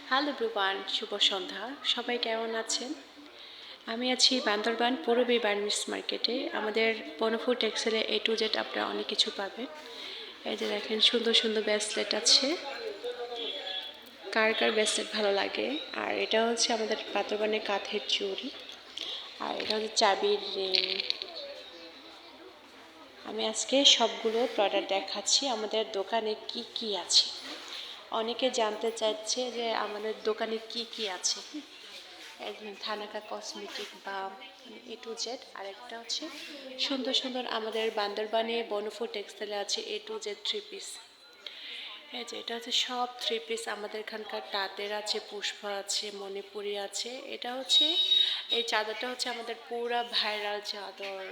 Hello everyone, শুভ সন্ধ্যা। সবাই কেমন আছেন? আমি আছি বান্দরবান পূরবী বার্মিস মার্কেটে। আমাদের বনফুড টেক্সটাইলে A to Z আপনারা অনেক কিছু পাবেন। এই যে দেখেন সুন্দর সুন্দর ব্রেসলেট আছে। কার কার ব্রেসলেট ভালো লাগে। আর এটা হচ্ছে আমাদের বান্দরবানের কাঁথের চুড়ি। আর এটা হচ্ছে চাবির রিং। আমি আজকে সবগুলো প্রোডাক্ট দেখাচ্ছি আমাদের দোকানে কি কি আছে। অনেকে জানতে চাইছে যে আমাদের দোকানে কি কি আছে। থানাকা কসমেটিক বা A to Z। আরেকটা হচ্ছে সুন্দর সুন্দর আমাদের বান্দরবানে বনফুড টেক্সটাইলে আছে A to Z 3 পিস। এই যে এটা হচ্ছে সব 3 পিস আমাদের এখানকার তাঁতের আছে, পুষ্প আছে, মণিপুরি আছে। এটা হচ্ছে এই চাদরটা হচ্ছে আমাদের পুরা ভাইরাল চাদর,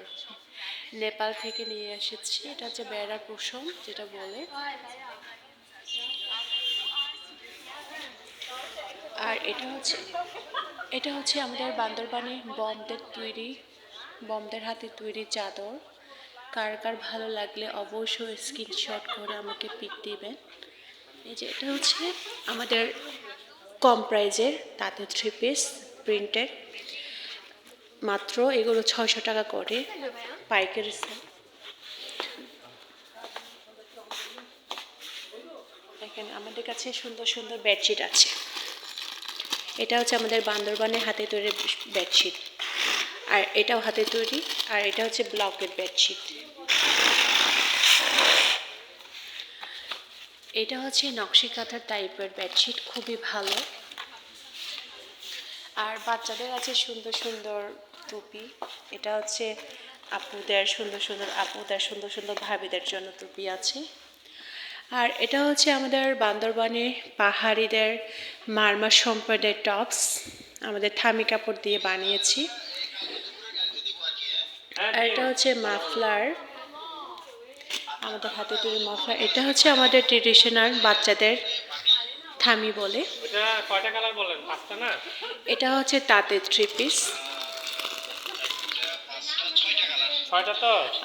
নেপাল থেকে নিয়ে এসেছি। এটা হচ্ছে বেড়া কুসুম যেটা বলে। আর এটা হচ্ছে আমাদের বান্দরবানে বমদের হাতে তৈরি চাদর। কার কার ভালো লাগলে অবশ্যই স্ক্রিনশট করে আমাকে পিক দিবেন। এই যে এটা হচ্ছে আমাদের কম প্রাইজের তাঁতের 3 পিস প্রিন্টের, মাত্র এগুলো 600 টাকা করে পাইকারি সেল। দেখেন আমাদের কাছে সুন্দর সুন্দর বেডশিট আছে। এটা হচ্ছে আমাদের বান্দরবানের হাতে তৈরি বেডশিট, আর এটাও হাতে তৈরি। আর এটা হচ্ছে ব্লকের বেডশিট। এটা হচ্ছে নকশি কাঁথার টাইপের বেডশিট, খুবই ভালো। আর বাচ্চাদের আছে সুন্দর সুন্দর টুপি। এটা হচ্ছে আপুদের সুন্দর সুন্দর ভাবিদের জন্য টুপি আছে। আর এটা হচ্ছে আমাদের বান্দরবানে পাহাড়িদের মারমা সম্প্রদায়ের টপস, আমাদের থামি কাপড় দিয়ে বানিয়েছি। আর এটা হচ্ছে মাফলার, আমাদের হাতে তৈরি মাফলার। এটা হচ্ছে আমাদের ট্রেডিশনাল বাচ্চাদের থামি বলে। এটা হচ্ছে তাঁতের 3 পিস।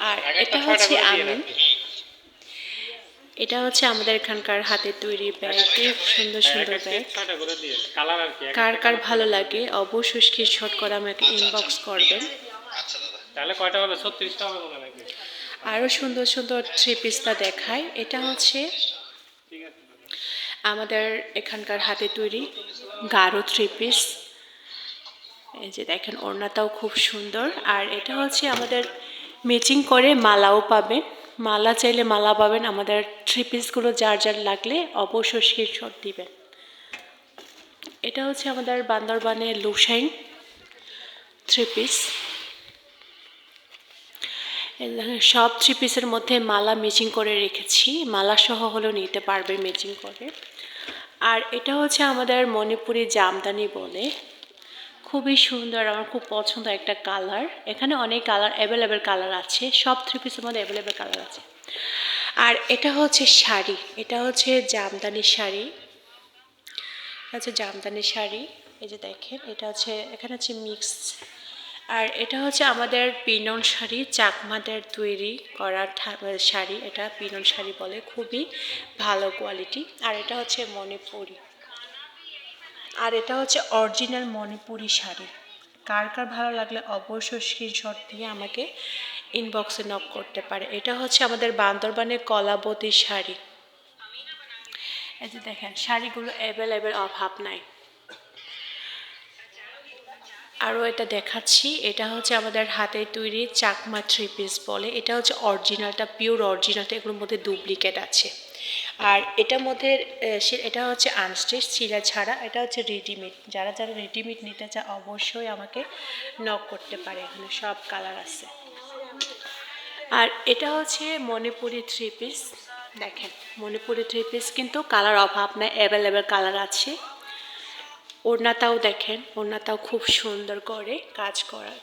আর এটা হচ্ছে এটা হচ্ছে আমাদের এখানকার হাতে তৈরি ব্যাগ, সুন্দর সুন্দর ব্যাগ। কার কার ভালো লাগে অবশ্যই স্ক্রিনশট করে আমাকে ইনবক্স করবেন। আরও সুন্দর সুন্দর 3 পিসটা দেখায়। এটা হচ্ছে আমাদের এখানকার হাতে তৈরি গাঢ় 3 পিস। এই যে দেখেন ওড়নাটাও খুব সুন্দর। আর এটা হচ্ছে আমাদের ম্যাচিং করে মালাও পাবেন, মালা চাইলে মালা পাবেন। আমাদের 3 পিসগুলো যার যার লাগলে অবশ্যই স্ক্রিনশট দিবেন। এটা হচ্ছে আমাদের বান্দরবানের লুসাইন 3 পিস। সব 3 পিসের মধ্যে মালা ম্যাচিং করে রেখেছি, মালা সহ হলেও নিতে পারবে ম্যাচিং করে। আর এটা হচ্ছে আমাদের মণিপুরি জামদানি বলে, খুবই সুন্দর, আমার খুব পছন্দ একটা কালার। এখানে অনেক কালার, অ্যাভেলেবেল কালার আছে, সব 3 পিসের মধ্যে অ্যাভেলেবেল কালার আছে। আর এটা হচ্ছে শাড়ি, এটা হচ্ছে জামদানি শাড়ি, জামদানি শাড়ি। এই যে দেখেন এটা হচ্ছে, এখানে হচ্ছে মিক্স। আর এটা হচ্ছে আমাদের পিনন শাড়ি, চাকমাদের তৈরি করা শাড়ি, এটা পিনন শাড়ি বলে, খুবই ভালো কোয়ালিটি। আর এটা হচ্ছে মণিপুরি, আর এটা হচ্ছে অরিজিনাল মণিপুরি শাড়ি। কার কার ভালো লাগলে অবশ্যই স্ক্রিনশট দিয়ে আমাকে ইনবক্সে নক করতে পারে। এটা হচ্ছে আমাদের বান্দরবানের কলাবতী শাড়ি। এই যে দেখেন শাড়িগুলো অ্যাভেলেবেল, অভাব নাই। আরও এটা দেখাচ্ছি, এটা হচ্ছে আমাদের হাতে তৈরি চাকমা 3 পিস বলে। এটা হচ্ছে অরিজিনালটা, পিওর অরিজিনালটা, এগুলোর মধ্যে ডুপ্লিকেট আছে। আর এটার মধ্যে এটা হচ্ছে আনস্টিচ, ছিঁড়া ছাড়া। এটা হচ্ছে রেডিমেড। যারা যারা রেডিমেড নিতে চায় অবশ্যই আমাকে নক করতে পারে, এখানে সব কালার আছে। আর এটা হচ্ছে মণিপুরি 3 পিস। দেখেন মণিপুরি 3 পিস কিন্তু কালার অভাব নাই, অ্যাভেলেবেল কালার আছে। ওড়নাটাও দেখেন, ওড়নাটাও খুব সুন্দর করে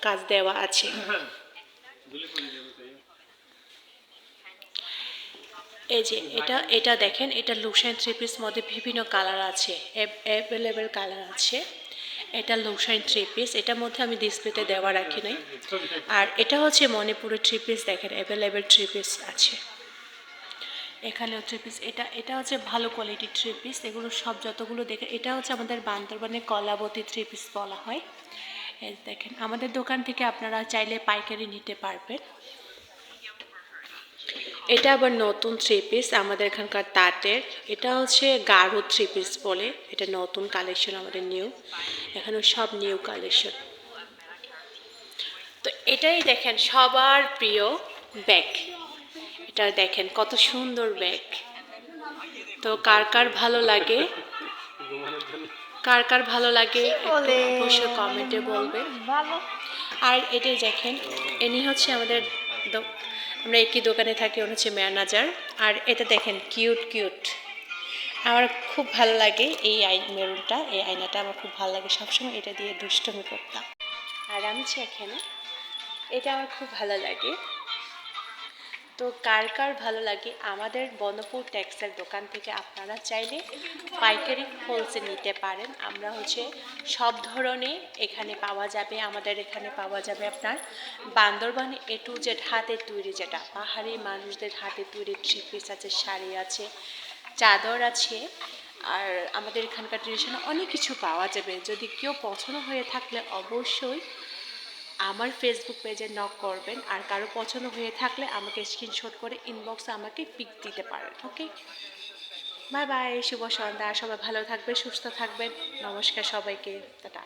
কাজ দেওয়া আছে। এই যে এটা দেখেন, এটা লুসাইন 3 পিস মধ্যে বিভিন্ন কালার আছে, অ্যাভেলেবেল কালার আছে। এটা লুসাইন 3 পিস, এটার মধ্যে আমি ডিসপ্লেতে দেওয়া রাখি নাই। আর এটা হচ্ছে মণিপুরের 3 পিস, দেখেন অ্যাভেলেবেল 3 পিস আছে। এখানেও থ্রি পিস, এটা হচ্ছে ভালো কোয়ালিটির থ্রি পিস। এগুলো সব যতগুলো দেখে, এটা হচ্ছে আমাদের বান্দরবানে কলাবতী থ্রি পিস বলা হয়। এই দেখেন, আমাদের দোকান থেকে আপনারা চাইলে পাইকারি নিতে পারবেন। এটা আবার নতুন থ্রি পিস আমাদের এখানকার তাঁতের। এটা হচ্ছে গাঢ় থ্রি পিস বলে। এটা নতুন কালেকশন আমাদের নিউ, এখানে সব নিউ কালেকশন। তো এটাই দেখেন সবার প্রিয় ব্যাগ। এটা দেখেন কত সুন্দর ব্যাগ। তো কার কার ভালো লাগে, কার কার ভালো লাগে একটু অবশ্যই কমেন্টে বলবেন। আর এটাই দেখেন, ইনি হচ্ছে আমাদের আমরা একই দোকানে থাকি, উনি হচ্ছে ম্যানেজার। আর এটা দেখেন কিউট কিউট, আমার খুব ভালো লাগে এই মেরুনটা, এই আয়নাটা আমার খুব ভালো লাগে, সবসময় এটা দিয়ে দুষ্টমি করতাম। আর আমি এখানে, এটা আমার খুব ভালো লাগে। তো কার কার ভালো লাগে, আমাদের বনপুর টেক্সটাইল দোকান থেকে আপনারা চাইলে পাইকারি হোলসেল নিতে পারেন। আমরা হচ্ছে সব ধরনের এখানে পাওয়া যাবে, আমাদের এখানে পাওয়া যাবে আপনার বান্দরবানে A to Z হাতের তৈরি, যেটা পাহাড়ি মানুষদের হাতে তৈরি থ্রি পিস আছে, শাড়ি আছে, চাদর আছে। আর আমাদের এখানকার ট্রেডিশনাল অনেক কিছু পাওয়া যাবে। যদি কেউ পছন্দ হয়ে থাকলে অবশ্যই আমার ফেসবুক পেজে নক করবেন। আর কারো পছন্দ হয়ে থাকলে আমাকে স্ক্রিনশট করে ইনবক্সে আমাকে পিক দিতে পারেন। ওকে, বাই বাই, শুভ সন্ধ্যা, সবাই ভালো থাকবে, সুস্থ থাকবেন। নমস্কার সবাইকে, টাটা।